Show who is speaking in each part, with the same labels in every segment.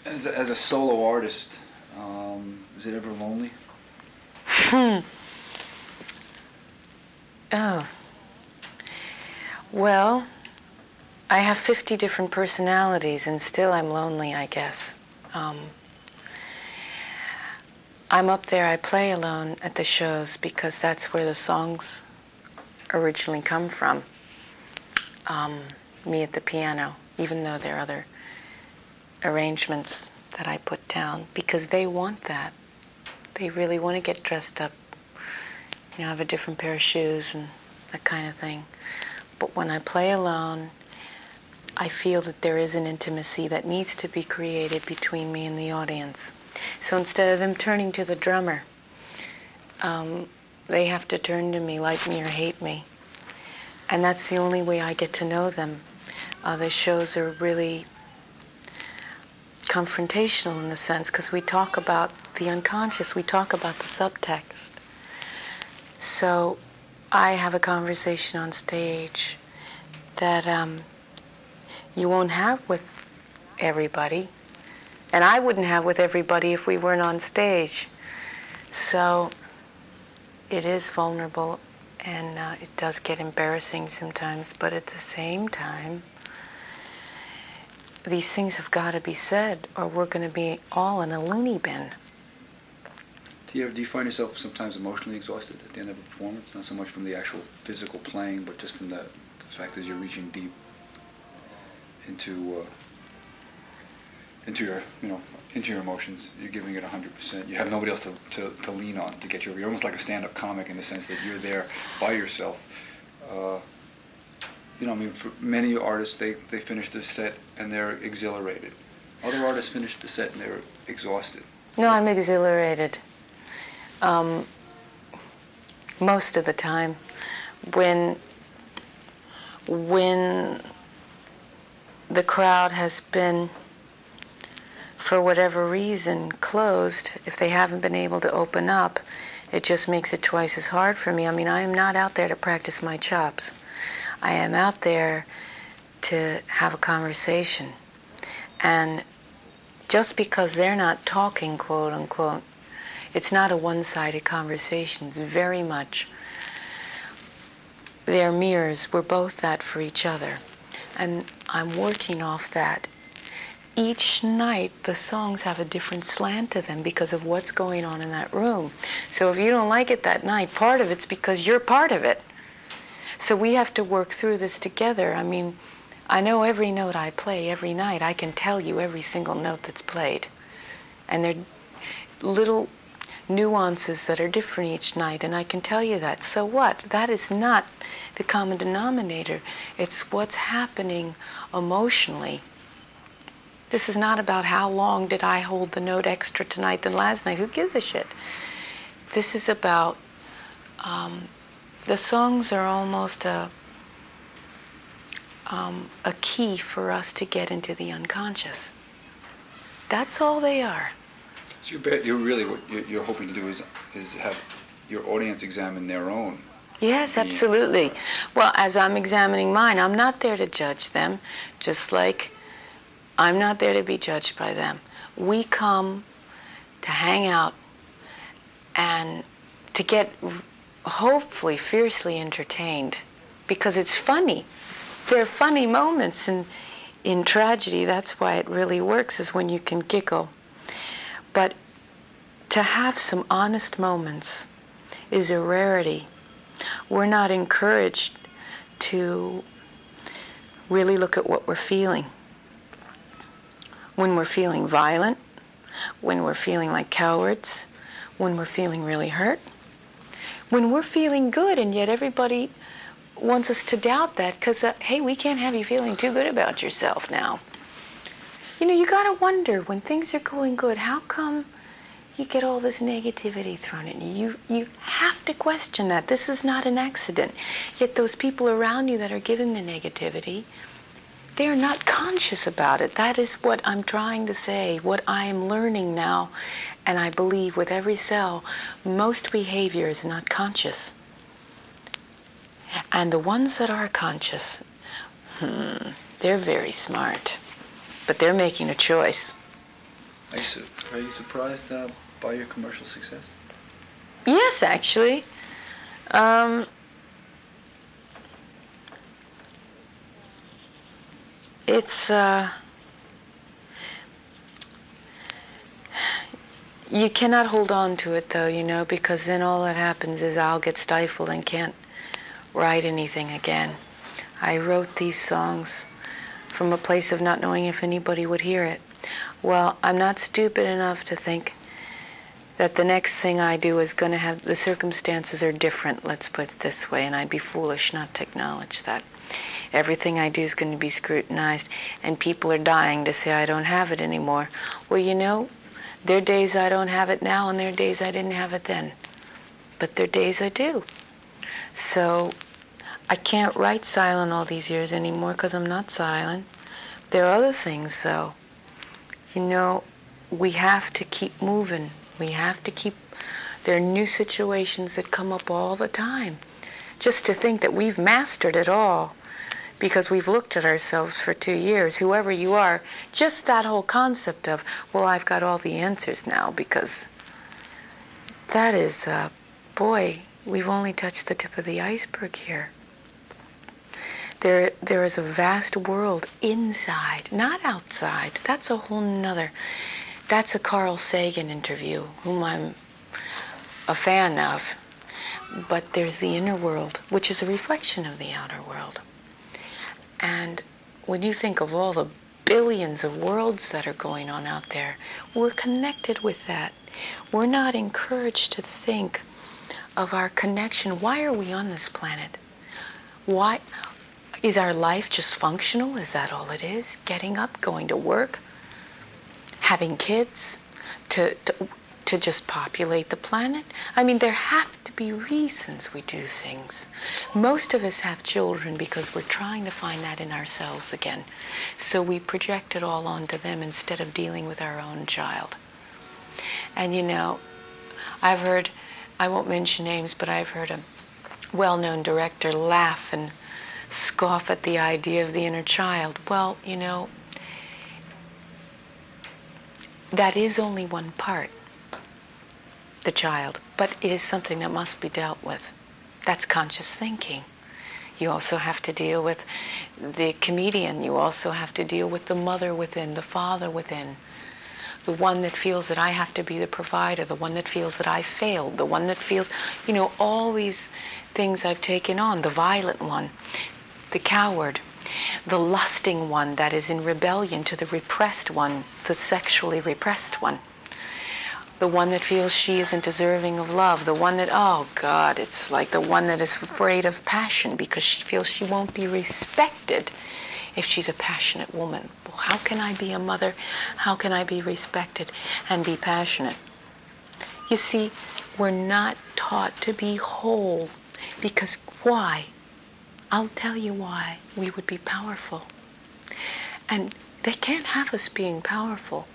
Speaker 1: As a solo artist, is it ever lonely?
Speaker 2: Oh. Well, I have 50 different personalities, and still I'm lonely, I guess. I'm up there, I play alone at the shows because that's where the songs originally come from. Me at the piano, even though there are other arrangements that I put down, because they want that. They really want to get dressed up, have a different pair of shoes and that kind of thing. But when I play alone, I feel that there is an intimacy that needs to be created between me and the audience. So instead of them turning to the drummer, they have to turn to me, like me or hate me. And that's the only way I get to know them. The shows are really confrontational in a sense, because we talk about the unconscious, we talk about the subtext. So I have a conversation on stage that you won't have with everybody, and I wouldn't have with everybody if we weren't on stage. So it is vulnerable, and it does get embarrassing sometimes, but at the same time, these things have got to be said, or we're going to be all in a loony bin.
Speaker 1: Do you find yourself sometimes emotionally exhausted at the end of a performance? Not so much from the actual physical playing, but just from the fact that you're reaching deep into your emotions. You're giving it 100%. You have nobody else to lean on to get you over. You're almost like a stand-up comic in the sense that you're there by yourself. For many artists, they finish the set and they're exhilarated. Other artists finish the set and they're exhausted.
Speaker 2: No, I'm exhilarated. Most of the time, when the crowd has been, for whatever reason, closed, if they haven't been able to open up, it just makes it twice as hard for me. I mean, I am not out there to practice my chops. I am out there to have a conversation. And just because they're not talking, quote unquote, it's not a one-sided conversation. It's very much, they're mirrors. We're both that for each other. And I'm working off that. Each night, the songs have a different slant to them because of what's going on in that room. So if you don't like it that night, part of it's because you're part of it. So we have to work through this together. I mean, I know every note I play every night. I can tell you every single note that's played. And there are little nuances that are different each night, and I can tell you that. So what? That is not the common denominator. It's what's happening emotionally. This is not about how long did I hold the note extra tonight than last night. Who gives a shit? This is about, the songs are almost a key for us to get into the unconscious. That's all they are.
Speaker 1: So you're really, what you're hoping to do is have your audience examine their own.
Speaker 2: Yes, absolutely. Well, as I'm examining mine, I'm not there to judge them, just like I'm not there to be judged by them. We come to hang out and to get hopefully fiercely entertained, because it's funny. There are funny moments in tragedy. That's why it really works, is when you can giggle. But to have some honest moments is a rarity. We're not encouraged to really look at what we're feeling. When we're feeling violent, when we're feeling like cowards, when we're feeling really hurt, when we're feeling good, and yet everybody wants us to doubt that because, hey, we can't have you feeling too good about yourself now. You gotta wonder, when things are going good, how come you get all this negativity thrown at you? You have to question that. This is not an accident. Yet those people around you that are giving the negativity, they are not conscious about it. That is what I'm trying to say, what I am learning now. And I believe with every cell, most behavior is not conscious. And the ones that are conscious, they're very smart. But they're making a choice.
Speaker 1: Are you surprised by your commercial success?
Speaker 2: Yes, actually. It's, you cannot hold on to it though, because then all that happens is I'll get stifled and can't write anything again. I wrote these songs from a place of not knowing if anybody would hear it. Well, I'm not stupid enough to think that the next thing I do is going to have, the circumstances are different, let's put it this way, and I'd be foolish not to acknowledge that. Everything I do is going to be scrutinized, and people are dying to say I don't have it anymore. Well, there are days I don't have it now, and there are days I didn't have it then. But there are days I do. So I can't write silent all these years anymore because I'm not silent. There are other things, though. We have to keep moving. We have to keep... There are new situations that come up all the time. Just to think that we've mastered it all because we've looked at ourselves for 2 years, whoever you are, just that whole concept of, well, I've got all the answers now, because that is, boy, we've only touched the tip of the iceberg here. There is a vast world inside, not outside. That's a whole nother... That's a Carl Sagan interview, whom I'm a fan of. But there's the inner world, which is a reflection of the outer world. And when you think of all the billions of worlds that are going on out there, we're connected with that. We're not encouraged to think of our connection. Why are we on this planet? Why is our life just functional? Is that all it is? Getting up, going to work, having kids, to just populate the planet? I mean, there have to be reasons we do things. Most of us have children because we're trying to find that in ourselves again. So we project it all onto them instead of dealing with our own child. And I've heard, I won't mention names, but I've heard a well-known director laugh and scoff at the idea of the inner child. Well, that is only one part, the child, but it is something that must be dealt with. That's conscious thinking. You also have to deal with the comedian. You also have to deal with the mother within, the father within, the one that feels that I have to be the provider, the one that feels that I failed, the one that feels, all these things I've taken on, the violent one, the coward, the lusting one that is in rebellion to the repressed one, the sexually repressed one, the one that feels she isn't deserving of love, the one that, oh God, it's like the one that is afraid of passion because she feels she won't be respected if she's a passionate woman. Well, how can I be a mother? How can I be respected and be passionate? You see, we're not taught to be whole because why? I'll tell you why. We would be powerful. And they can't have us being powerful.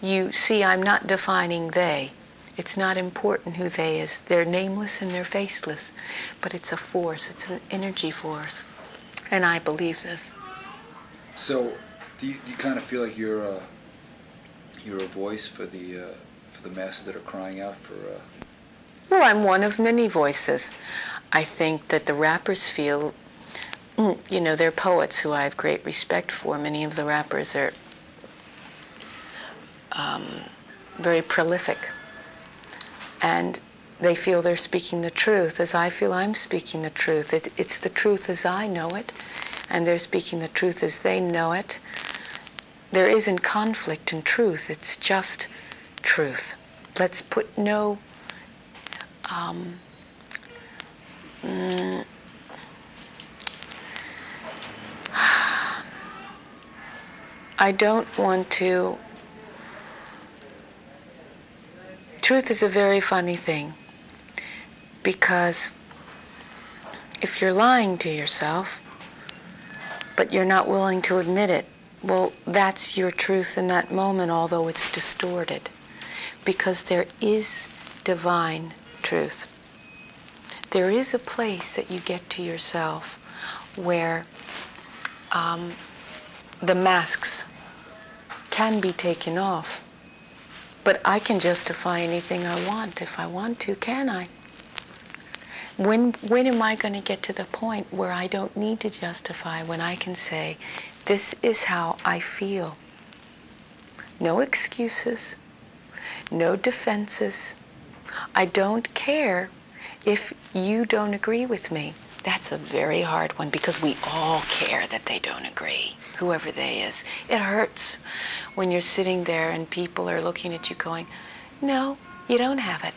Speaker 2: You see, I'm not defining they. It's not important who they is. They're nameless and they're faceless. But it's a force. It's an energy force. And I believe this.
Speaker 1: So, do you kind of feel like you're a voice for the masses that are crying out for...
Speaker 2: Well, I'm one of many voices. I think that the rappers feel, they're poets who I have great respect for. Many of the rappers are very prolific. And they feel they're speaking the truth as I feel I'm speaking the truth. It's the truth as I know it, and they're speaking the truth as they know it. There isn't conflict in truth. It's just truth. Let's put no... I don't want to... Truth is a very funny thing, because if you're lying to yourself, but you're not willing to admit it, well, that's your truth in that moment, although it's distorted, because there is divine truth. There is a place that you get to yourself where the masks can be taken off But I can justify anything I want if I want to, can I? When am I going to get to the point where I don't need to justify, when I can say, this is how I feel? No excuses, no defenses. I don't care if you don't agree with me. That's a very hard one, because we all care that they don't agree, whoever they is. It hurts when you're sitting there and people are looking at you going, no, you don't have it.